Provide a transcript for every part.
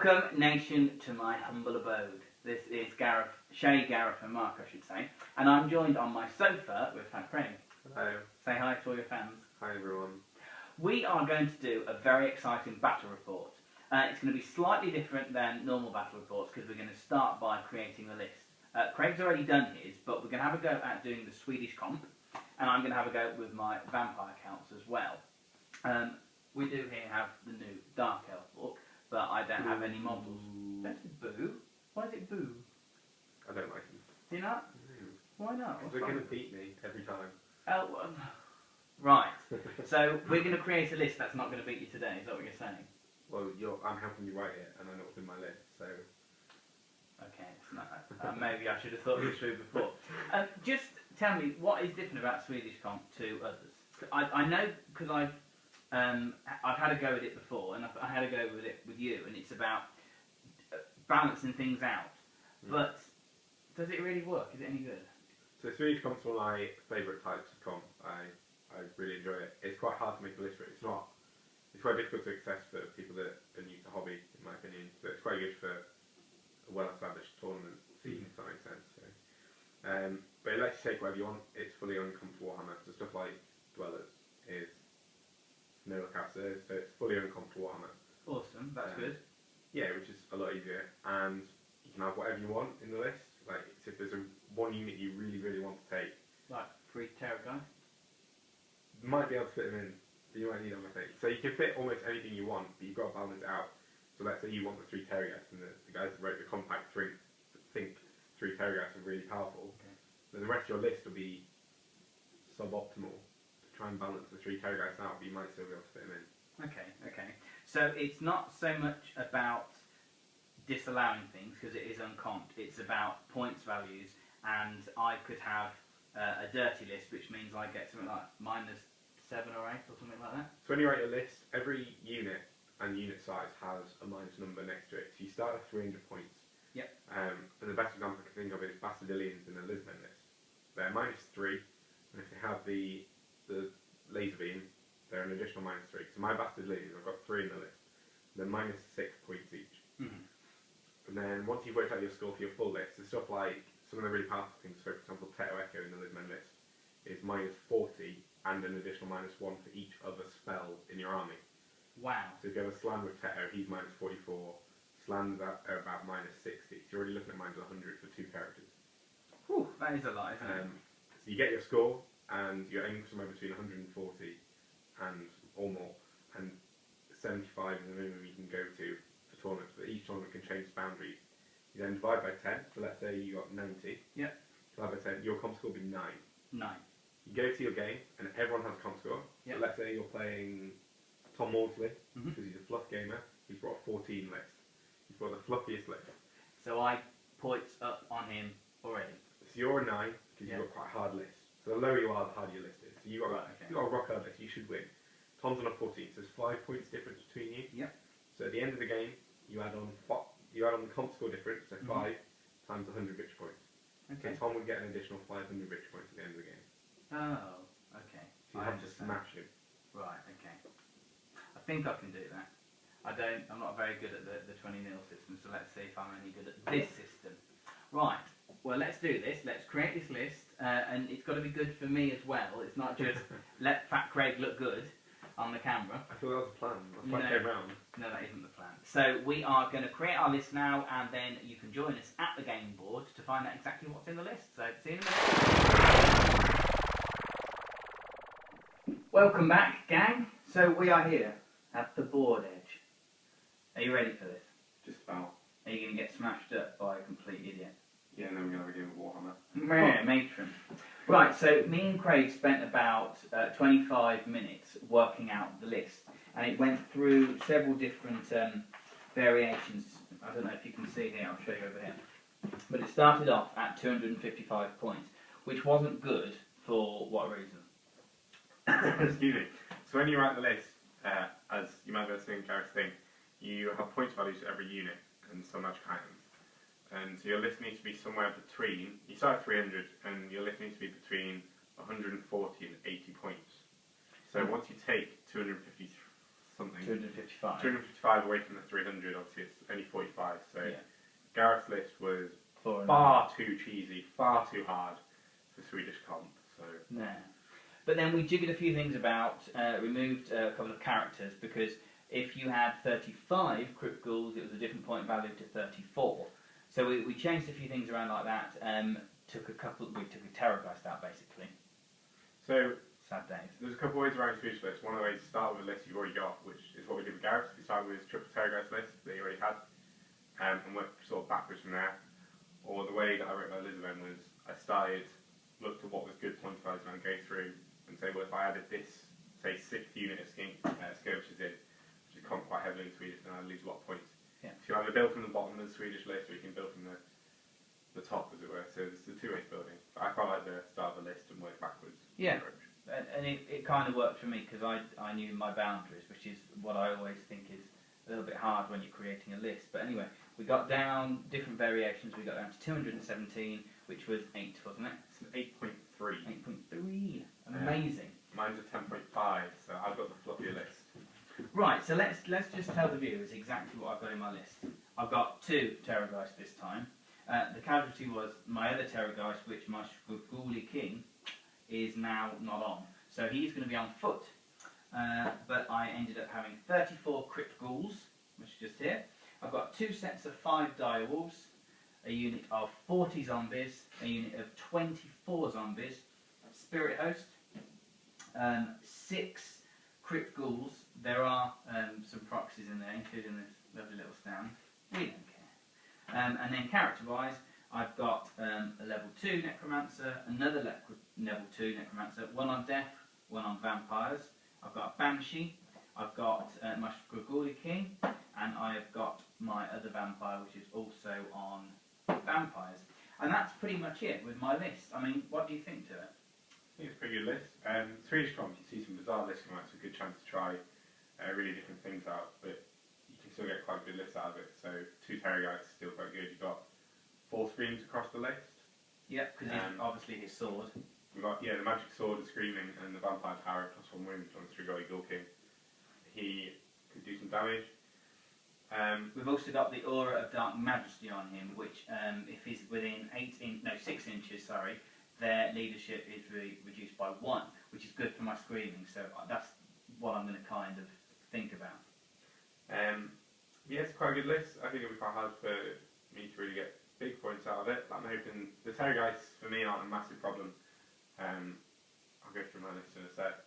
Welcome, nation, to my humble abode. This is Gareth and Mark, I should say, and I'm joined on my sofa with Fat Craig. Hello. Say hi to all your fans. Hi everyone. We are going to do a very exciting battle report. It's going to be slightly different than normal battle reports because we're going to start by creating a list. Craig's already done his, but we're going to have a go at doing the Swedish Comp, and I'm going to have a go with my vampire counts as well. We do here have the new Dark Elf book, but I don't have any models. Don't say boo. Why is it boo? I don't like them. Do you not? Why not? They're going to beat me every time. Oh, right. So we're going to create a list that's not going to beat you today. Is that what you're saying? Well, I'm helping you write it, and I know what's in my list, so... Okay, it's not, maybe I should have thought this through before. Just tell me, what is different about Swedish Comp to others? I know, because I've had a go at it before, and I had a go with it with you, and it's about balancing things out. But does it really work? Is it any good? So Swedish Comp's one of my favourite types of comp. I really enjoy it. It's quite hard to make a list for it. It's quite difficult to access for people that are new to hobby, in my opinion. So it's quite good for a well-established tournament scene, if that makes sense. So, but it lets you take whatever you want. It's fully uncomfortable Warhammer. So stuff like Dwellers is no look outside, so it's fully uncomfortable Warhammer. Awesome, that's good. Yeah, which is a lot easier, and you can have whatever you want in the list. Like, if there's one unit you really, really want to take, like 3 Terror guys, you might be able to fit them in, but you might need them, I think. So you can fit almost anything you want, but you've got to balance it out. So let's say you want the 3 Terror, and the guys that wrote the compact think 3 Terror are really powerful. Okay. Then the rest of your list will be suboptimal to try and balance the 3 Terror out, but you might still be able to fit them in. Okay. So it's not so much about disallowing things, because it is uncomped. It's about points values, and I could have a dirty list, which means I get something like -7 or 8 or something like that. So when you write your list, every unit and unit size has a minus number next to it. So you start at 300 points. Yep. And the best example I can think of is Bastardillions in the Lisbon list. They're -3, and if they have the laser beam, they're an additional -3. So my Bastardillions, I've got 3 in the list. They're -6 points each. And then once you've worked out your score for your full list, there's stuff like some of the really powerful things. So for example, Teto Echo in the Lisbon list is -40 and an additional -1 for each other spell in your army. Wow. So if you have a Slan with Teto, he's -44. Slans are about -60. So you're already looking at -100 for 2 characters. Whew, that is a lot, isn't it? So you get your score, and you're aiming for somewhere between 140 or more, and 75 is the minimum you can go to for tournaments, but each tournament can change boundaries. You then divide by 10, so let's say you got 90. Yep. Divide by 10, your comp score will be 9. 9. You go to your game, and everyone has a comp score. Yep. So let's say you're playing Tom Maudsley, because he's a fluff gamer. He's brought a 14 list. He's brought the fluffiest list. So I points up on him already. So you're a 9, because you've got quite a hard list. So the lower you are, the harder your list is. So you've got a rock hard list, you should win. Tom's on a 14, so there's 5 points difference between you. Yep. So at the end of the game, you add on the comp score difference, so 5 times 100 victory points. Okay. So Tom would get an additional 500 victory points at the end of the game. Oh, okay. So you have to smash him. Right, okay. I think I can do that. I'm not very good at the 20-0 system, so let's see if I'm any good at this system. Right, well, let's do this. Let's create this list, and it's got to be good for me as well. It's not just let Fat Craig look good on the camera. I thought that was the plan. That's why I came round. No, that isn't the plan. So we are going to create our list now, and then you can join us at the game board to find out exactly what's in the list. So see you in a minute. Welcome back, gang. So we are here at the board edge. Are you ready for this? Just about. Are you going to get smashed up by a complete idiot? Yeah, and then we're going to have a game of Warhammer. Matron. Right, so me and Craig spent about 25 minutes working out the list, and it went through several different variations. I don't know if you can see here, I'll show you over here. But it started off at 255 points, which wasn't good for what reason? Excuse me. So when you write the list, as you might be able to see in Gareth's thing, you have points values for every unit and some magic items. And so your list needs to be somewhere between, you start at 300, and your list needs to be between 140 and 80 points. So once you take 257 something. 255. 255 away from the 300. Obviously, it's only 45. So Yeah. Gareth's list was 4 and far too cheesy, far too hard for Swedish Comp. So No. But then we jiggered a few things about, removed a couple of characters, because if you had 35 crypt ghouls, it was a different point value to 34. So we changed a few things around like that. We took a Terrorgeist out basically. So Sad days. there's a couple of ways around Swedish list. One of the ways is to start with a list you've already got, which is what we did with Gareth. We started with his triple Terrorgeist list that he already had, and went sort of backwards from there. Or the way that I wrote my Elizabeth was I started, looked at what was good point values, and I'd go through and say, well, if I added this, say, 6th unit of skirmishers in, which is quite heavily in Swedish, then I'd lose a lot of points. Yeah. So you either build from the bottom of the Swedish list, or you can build from the top, as it were. So there's the two ways building. But I quite like the start of the list and work backwards. Yeah. Approach. And it kind of worked for me because I knew my boundaries, which is what I always think is a little bit hard when you're creating a list. But anyway, we got down different variations. We got down to 217, which was 8, wasn't it? It's an 8.3. 8.3. Amazing. Mine's a 10.5, so I've got the fluffier list. Right, so let's just tell the viewers exactly what I've got in my list. I've got 2 Terrorgeist this time. The casualty was my other Terrorgeist, which my Shkruguli King is now not on. So he's going to be on foot. But I ended up having 34 Crypt Ghouls, which is just here. I've got 2 sets of 5 Direwolves, a unit of 40 zombies, a unit of 24 zombies, Spirit Host, 6 Crypt Ghouls. There are some proxies in there, including this lovely little stand. We don't care. And then character-wise, I've got a level 2 Necromancer, another level 2 Necromancer, 1 on Death, 1 on Vampires. I've got a Banshee, I've got my Shkruguli King, and I've got my other Vampire, which is also on Vampires. And that's pretty much it with my list. I mean, what do you think to it? I think it's a pretty good list. Swedish Comp, you see some bizarre lists come out, so it's a good chance to try really different things out, but you can still get quite a good list out of it. So 2 Terrorgeists is still quite good. You've got 4 screams across the list. Yep, because obviously his sword. We've got the magic sword, the screaming, and the vampire power +1 wound on the Strigoi Ghoul King. He could do some damage. We've also got the Aura of Dark Majesty on him, which if he's within 6 inches, their leadership is reduced by 1, which is good for my screaming. So that's what I'm going to kind of think about. Yeah, it's quite a good list. I think it'll be quite hard for me to really get big points out of it. I'm hoping the Terrorgeists for me aren't a massive problem. I'll go through my list in a sec.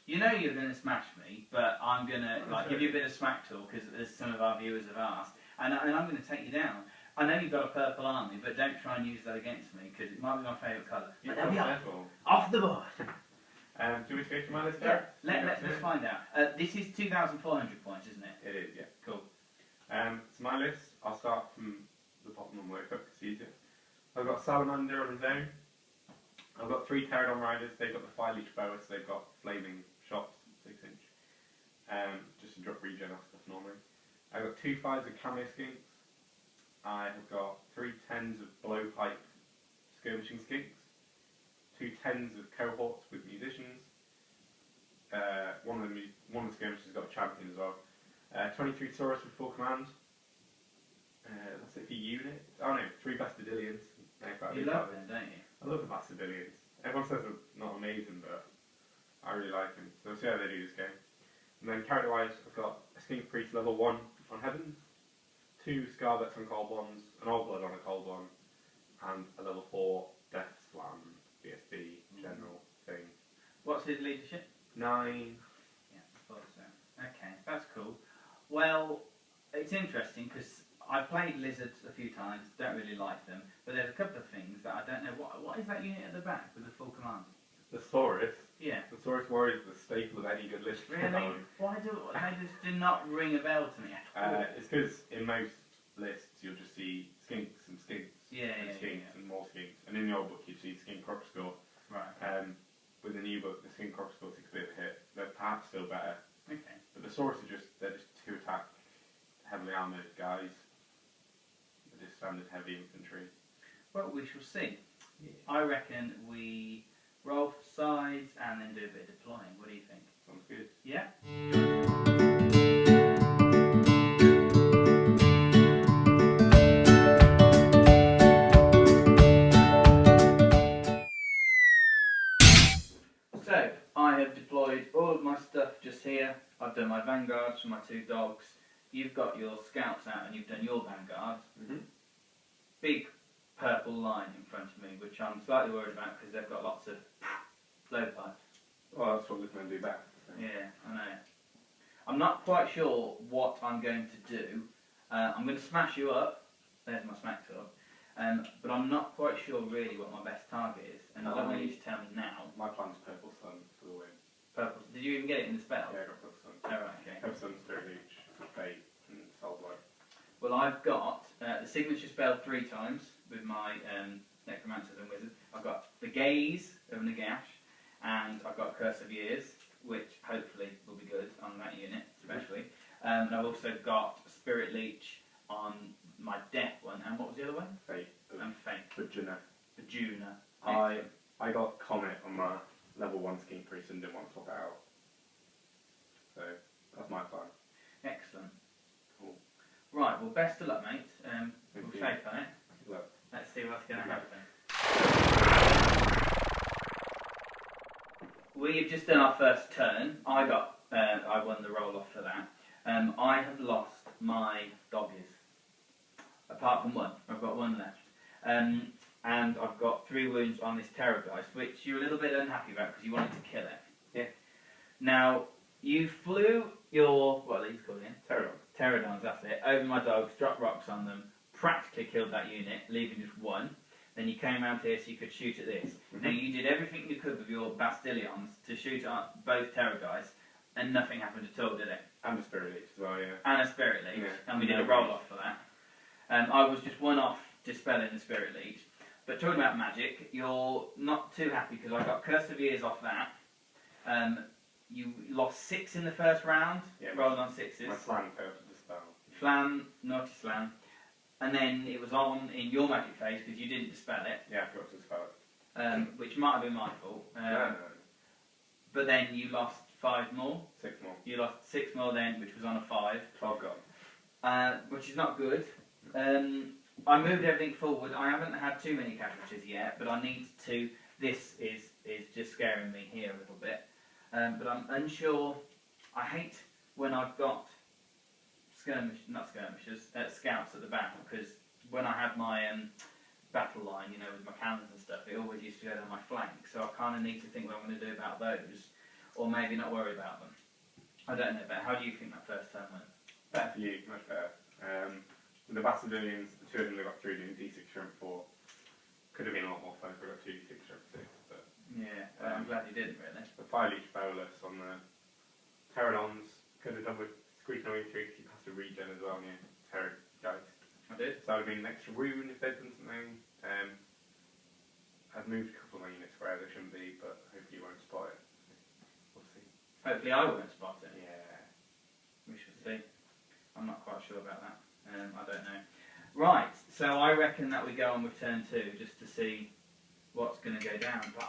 You know you're going to smash me, but I'm going to give you a bit of smack talk, because as some of our viewers have asked, and I'm going to take you down. I know you've got a purple army, but don't try and use that against me, because it might be my favourite colour. But there we are, off the board. Do you want me to go through my list? Yeah, let's find out. This is 2,400 points, isn't it? It is, yeah. Cool. So my list, I'll start from the bottom and work up, it's easier. I've got Salamander on his own. I've got 3 Pterodon Riders, they've got the Fire Leech Boa, so they've got flaming shots, 6 inch. Just to drop regen off stuff normally. I've got 2 5s of Camo Skinks. I have got 3 10s of Blowpipe Skirmishing Skinks. 2 10s of Cohorts with Musicians. One of the skirmishers has got a champion as well. 23 Saurus with full command. That's it for units. Oh no, 3 Bastardillions. You love them, don't you? I love the Bastardillions. Everyone says they're not amazing, but I really like them. So we'll see how they do this game. And then character-wise, I've got a Skink Priest level 1 on Heavens, 2 Scarvets on Cold Ones, an Old Blood on a Cold One, and a level 4 Death Slam BSB general thing. What's his leadership? 9. Yeah, I thought so. Okay, that's cool. Well, it's interesting because I've played lizards a few times, don't really like them, but there's a couple of things that I don't know. What is that unit at the back with the full command? The Saurus. Yeah. The Saurus Warrior is the staple of any good list. Really? Why do they just do not ring a bell to me at all? It's because in most lists you'll just see skinks and skinks and skinks and more skinks, and in the old book you see skink crop score. Right. With the new book, the skink crop score takes a bit of a hit. They're perhaps still better. Okay. But the Saurus they're just 2 attack, heavily armoured guys. They're just standard heavy infantry. Well, we shall see. Yeah. I reckon we roll for sides and then do a bit of deploying. What do you think? Sounds good. Yeah? I've done my vanguards for my 2 dogs. You've got your scouts out and you've done your vanguards. Big purple line in front of me, which I'm slightly worried about because they've got lots of blowpipes. Well, that's what we're going to do best. Yeah, I know. I'm not quite sure what I'm going to do. I'm going to smash you up. There's my smack talk. But I'm not quite sure really what my best target is, and I don't want you to tell me now. My plan's Purple Sun for the win. Purple. Did you even get it in the spell? Yeah, I got Purple Sun. Oh, right, okay. Purple Sun, Spirit Leech, Fate, and Soul Blight. Well, I've got the signature spell 3 times with my necromancers and wizards. I've got the Gaze of Nagash, and I've got Curse of Years, which hopefully will be good on that unit, especially. And I've also got Spirit Leech on my Death one, and what was the other one? Fate. And Fate. Vagina. Vagina. I got Comet on my level 1 Scheme Priest and didn't want to swap it out. So, that's my plan. Excellent. Cool. Right, well, best of luck, mate. We'll you. shake on it. Look. Let's see what's going to Good luck. happen. We've just done our first turn. I won the roll off for that. I have lost my doggies. Apart from one. I've got one left. And I've got 3 wounds on this Terrorgeist, which you're a little bit unhappy about because you wanted to kill it. Yeah. Now, you flew your, what are these called again? Pterodon. Pterodons, that's it, over my dogs, dropped rocks on them, practically killed that unit, leaving just 1. Then you came around here so you could shoot at this. Now, you did everything you could with your Bastillions to shoot at both Terrorgeists, and nothing happened at all, did it? And a Spirit Leech as well, yeah. And a Spirit Leech, Yeah. and we did a roll-off for that. I was just 1 off dispelling the Spirit Leech. But talking about magic, you're not too happy because I got Curse of Years off that. You lost 6 in the first round, Yeah, rolled on 6s. My plan failed to dispel. Flan, naughty slam. And then it was on in your magic phase because you didn't dispel it, Yeah, I forgot to dispel it. which might have been my fault. No. But then you lost 5 more. 6 more. You lost 6 more then, which was on a 5. 12 gone. Which is not good. I moved everything forward. I haven't had too many casualties yet, but I need to. This is just scaring me here a little bit. But I'm unsure. I hate when I've got scouts at the back, because when I had my battle line, you know, with my cannons and stuff, it always used to go down my flank. So I kind of need to think what I'm going to do about those, or maybe not worry about them. I don't know. But how do you think that first turn went? Better for you, much better. With the Basildonians, the 2 of them they got 3 doing D6 strength 4. Could have been a lot more fun if we got 2 D6 strength 6, but... Yeah, I'm glad you didn't, really. The Fire Leech Bolus on the Pterodons could have done with Squeaking Away 3 because you passed a regen as well on your Terrorgeist. I did. So that would have been an extra wound if they'd done something. I've moved a couple of my units where they shouldn't be, but hopefully you won't spot it. We'll see. Hopefully I won't spot it. Yeah. We shall see. I'm not quite sure about that. I don't know. Right, so I reckon that we go on with turn 2 just to see what's going to go down. But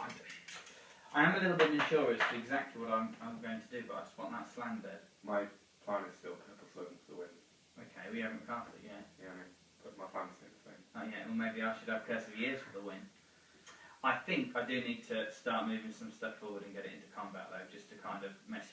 I am a little bit unsure as to exactly what I'm going to do, but I just want that slam dead. My plan is still Purple Sun for the win. Okay, we haven't cast it yet. Yeah, I mean, but my plan's still the same. Oh yeah, well maybe I should have Curse of Years for the win. I think I do need to start moving some stuff forward and get it into combat though, just to kind of mess